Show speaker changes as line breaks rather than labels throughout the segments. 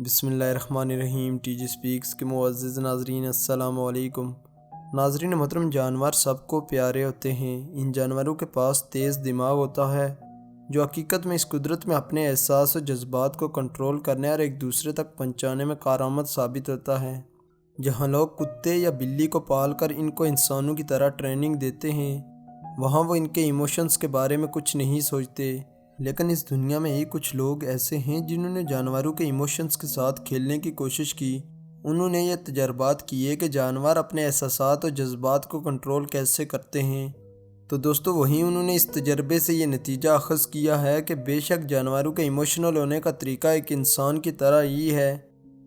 بسم اللہ الرحمن الرحیم۔ ٹی جی سپیکس کے معزز ناظرین السلام علیکم۔ ناظرین محترم، جانور سب کو پیارے ہوتے ہیں۔ ان جانوروں کے پاس تیز دماغ ہوتا ہے جو حقیقت میں اس قدرت میں اپنے احساس و جذبات کو کنٹرول کرنے اور ایک دوسرے تک پہنچانے میں کارآمد ثابت ہوتا ہے۔ جہاں لوگ کتے یا بلی کو پال کر ان کو انسانوں کی طرح ٹریننگ دیتے ہیں، وہاں وہ ان کے ایموشنز کے بارے میں کچھ نہیں سوچتے۔ لیکن اس دنیا میں ہی کچھ لوگ ایسے ہیں جنہوں نے جانوروں کے ایموشنز کے ساتھ کھیلنے کی کوشش کی۔ انہوں نے یہ تجربات کیے کہ جانور اپنے احساسات اور جذبات کو کنٹرول کیسے کرتے ہیں۔ تو دوستو، وہیں انہوں نے اس تجربے سے یہ نتیجہ اخذ کیا ہے کہ بے شک جانوروں کے ایموشنل ہونے کا طریقہ ایک انسان کی طرح ہی ہے،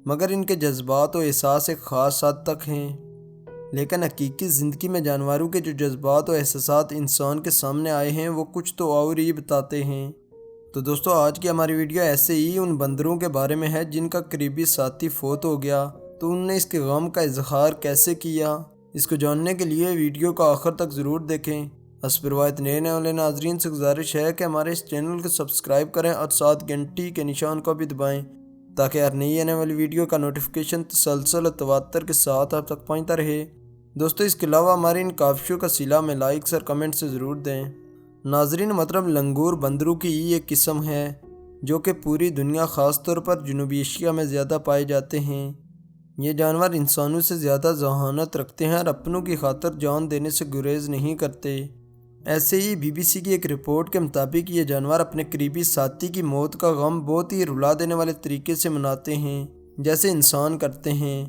مگر ان کے جذبات و احساس ایک خاص حد تک ہیں۔ لیکن حقیقی زندگی میں جانوروں کے جو جذبات و احساسات انسان کے سامنے آئے ہیں وہ کچھ تو اور ہی بتاتے ہیں۔ تو دوستو، آج کی ہماری ویڈیو ایسے ہی ان بندروں کے بارے میں ہے جن کا قریبی ساتھی فوت ہو گیا، تو انہوں نے اس کے غم کا اظہار کیسے کیا۔ اس کو جاننے کے لیے ویڈیو کو آخر تک ضرور دیکھیں۔ حسب روایت نئے والے ناظرین سے گزارش ہے کہ ہمارے اس چینل کو سبسکرائب کریں اور ساتھ گھنٹی کے نشان کو بھی دبائیں تاکہ ہر نئی آنے والی ویڈیو کا نوٹیفیکیشن تسلسل و تواتر کے ساتھ آپ تک پہنچتا رہے۔ دوستو، اس کے علاوہ ہمارے ان کاوشوں کا صلہ میں لائکس اور کمنٹ سے ضرور دیں۔ ناظرین محترم، لنگور بندروں کی ہی ایک قسم ہے جو کہ پوری دنیا خاص طور پر جنوبی ایشیا میں زیادہ پائے جاتے ہیں۔ یہ جانور انسانوں سے زیادہ ذہانت رکھتے ہیں اور اپنوں کی خاطر جان دینے سے گریز نہیں کرتے۔ ایسے ہی بی بی سی کی ایک رپورٹ کے مطابق یہ جانور اپنے قریبی ساتھی کی موت کا غم بہت ہی رلا دینے والے طریقے سے مناتے ہیں جیسے انسان کرتے ہیں۔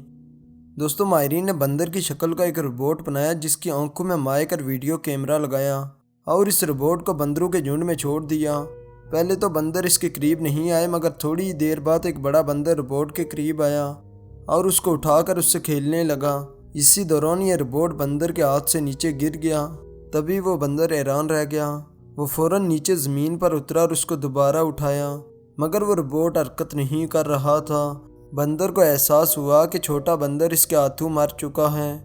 دوستو، ماہرین نے بندر کی شکل کا ایک روبوٹ بنایا جس کی آنکھوں میں مائک اور ویڈیو کیمرہ لگایا اور اس روبوٹ کو بندروں کے جھنڈ میں چھوڑ دیا۔ پہلے تو بندر اس کے قریب نہیں آئے، مگر تھوڑی دیر بعد ایک بڑا بندر روبوٹ کے قریب آیا اور اس کو اٹھا کر اس سے کھیلنے لگا۔ اسی دوران یہ روبوٹ بندر کے ہاتھ سے نیچے گر گیا۔ تبھی وہ بندر حیران رہ گیا۔ وہ فوراً نیچے زمین پر اترا اور اس کو دوبارہ اٹھایا، مگر وہ روبوٹ حرکت نہیں کر رہا تھا۔ بندر کو احساس ہوا کہ چھوٹا بندر اس کے ہاتھوں مر چکا ہے۔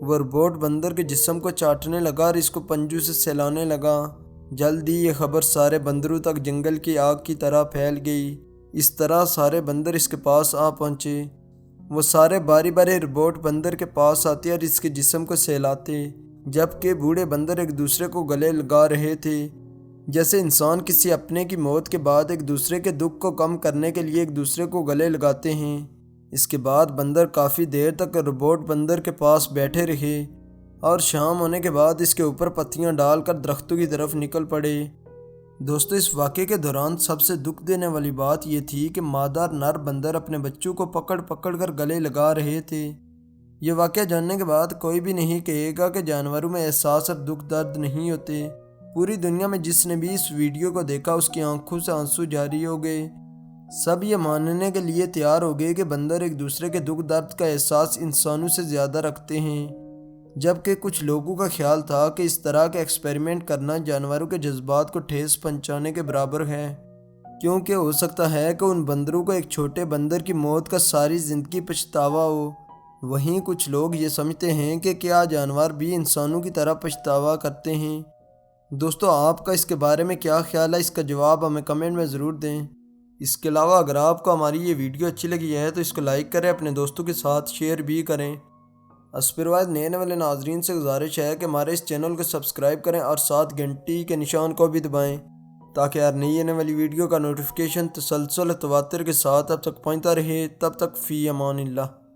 وہ روبوٹ بندر کے جسم کو چاٹنے لگا اور اس کو پنجوں سے سلانے لگا۔ جلد ہی یہ خبر سارے بندروں تک جنگل کی آگ کی طرح پھیل گئی۔ اس طرح سارے بندر اس کے پاس آ پہنچے۔ وہ سارے باری باری روبوٹ بندر کے پاس آتے اور اس کے جسم کو سہلاتے، جبکہ بوڑھے بندر ایک دوسرے کو گلے لگا رہے تھے، جیسے انسان کسی اپنے کی موت کے بعد ایک دوسرے کے دکھ کو کم کرنے کے لیے ایک دوسرے کو گلے لگاتے ہیں۔ اس کے بعد بندر کافی دیر تک روبوٹ بندر کے پاس بیٹھے رہے اور شام ہونے کے بعد اس کے اوپر پتیاں ڈال کر درختوں کی طرف نکل پڑے۔ دوستو، اس واقعے کے دوران سب سے دکھ دینے والی بات یہ تھی کہ مادہ اور نر بندر اپنے بچوں کو پکڑ پکڑ کر گلے لگا رہے تھے۔ یہ واقعہ جاننے کے بعد کوئی بھی نہیں کہے گا کہ جانوروں میں احساس اور دکھ درد نہیں ہوتے۔ پوری دنیا میں جس نے بھی اس ویڈیو کو دیکھا اس کی آنکھوں سے آنسو جاری ہو گئے۔ سب یہ ماننے کے لیے تیار ہو گئے کہ بندر ایک دوسرے کے دکھ درد کا احساس انسانوں سے زیادہ رکھتے ہیں، جبکہ کچھ لوگوں کا خیال تھا کہ اس طرح کے ایکسپیریمنٹ کرنا جانوروں کے جذبات کو ٹھیس پہنچانے کے برابر ہے، کیونکہ ہو سکتا ہے کہ ان بندروں کو ایک چھوٹے بندر کی موت کا ساری زندگی پچھتاوا ہو۔ وہیں کچھ لوگ یہ سمجھتے ہیں کہ کیا جانور بھی انسانوں کی طرح پچھتاوا کرتے ہیں۔ دوستو، آپ کا اس کے بارے میں کیا خیال ہے؟ اس کا جواب ہمیں کمنٹ میں ضرور دیں۔ اس کے علاوہ اگر آپ کو ہماری یہ ویڈیو اچھی لگی ہے تو اس کو لائک کریں، اپنے دوستوں کے ساتھ شیئر بھی کریں۔ حسب روایت نئے والے ناظرین سے گزارش ہے کہ ہمارے اس چینل کو سبسکرائب کریں اور ساتھ گھنٹی کے نشان کو بھی دبائیں تاکہ ہر نئی آنے والی ویڈیو کا نوٹیفیکیشن تسلسل و تواتر کے ساتھ اب تک پہنچتا رہے۔ تب تک فی امان اللہ۔